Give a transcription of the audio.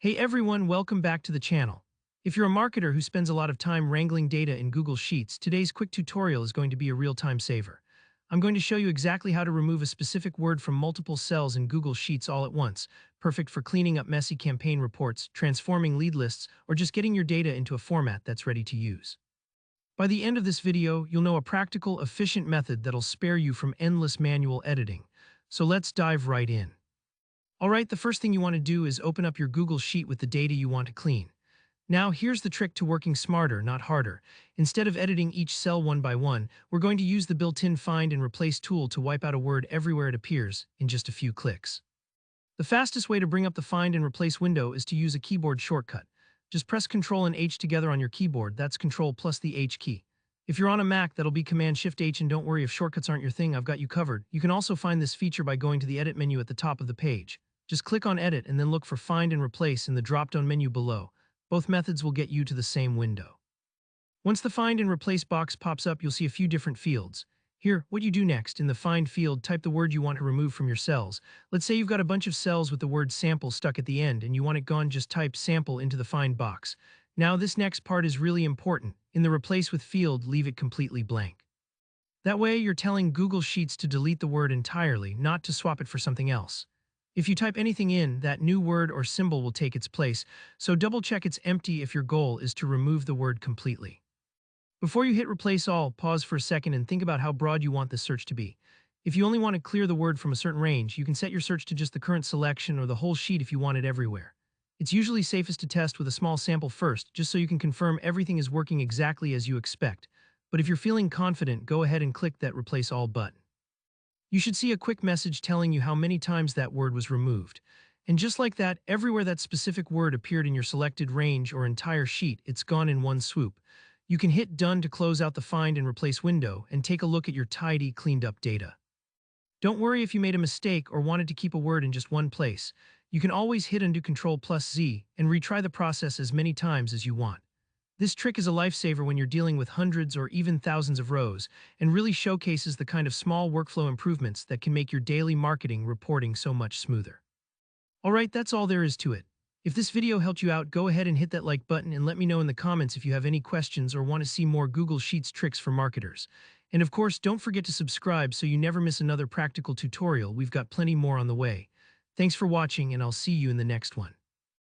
Hey everyone, welcome back to the channel. If you're a marketer who spends a lot of time wrangling data in Google Sheets, today's quick tutorial is going to be a real-time saver. I'm going to show you exactly how to remove a specific word from multiple cells in Google Sheets all at once, perfect for cleaning up messy campaign reports, transforming lead lists, or just getting your data into a format that's ready to use. By the end of this video, you'll know a practical, efficient method that'll spare you from endless manual editing. So let's dive right in. Alright, the first thing you want to do is open up your Google Sheet with the data you want to clean. Now, here's the trick to working smarter, not harder. Instead of editing each cell one by one, we're going to use the built-in Find and Replace tool to wipe out a word everywhere it appears in just a few clicks. The fastest way to bring up the Find and Replace window is to use a keyboard shortcut. Just press Ctrl and H together on your keyboard, that's Ctrl plus the H key. If you're on a Mac, that'll be Command-Shift-H, and don't worry if shortcuts aren't your thing, I've got you covered. You can also find this feature by going to the Edit menu at the top of the page. Just click on Edit and then look for Find and Replace in the drop-down menu below. Both methods will get you to the same window. Once the Find and Replace box pops up, you'll see a few different fields. Here, what you do next, in the Find field, type the word you want to remove from your cells. Let's say you've got a bunch of cells with the word Sample stuck at the end and you want it gone, just type Sample into the Find box. Now, this next part is really important. In the Replace with field, leave it completely blank. That way, you're telling Google Sheets to delete the word entirely, not to swap it for something else. If you type anything in, that new word or symbol will take its place, so double-check it's empty if your goal is to remove the word completely. Before you hit Replace All, pause for a second and think about how broad you want this search to be. If you only want to clear the word from a certain range, you can set your search to just the current selection or the whole sheet if you want it everywhere. It's usually safest to test with a small sample first, just so you can confirm everything is working exactly as you expect. But if you're feeling confident, go ahead and click that Replace All button. You should see a quick message telling you how many times that word was removed. And just like that, everywhere that specific word appeared in your selected range or entire sheet, it's gone in one swoop. You can hit Done to close out the Find and Replace window and take a look at your tidy, cleaned up data. Don't worry if you made a mistake or wanted to keep a word in just one place. You can always hit Undo Ctrl plus Z and retry the process as many times as you want. This trick is a lifesaver when you're dealing with hundreds or even thousands of rows, and really showcases the kind of small workflow improvements that can make your daily marketing reporting so much smoother. Alright, that's all there is to it. If this video helped you out, go ahead and hit that like button and let me know in the comments if you have any questions or want to see more Google Sheets tricks for marketers. And of course, don't forget to subscribe so you never miss another practical tutorial. We've got plenty more on the way. Thanks for watching, and I'll see you in the next one.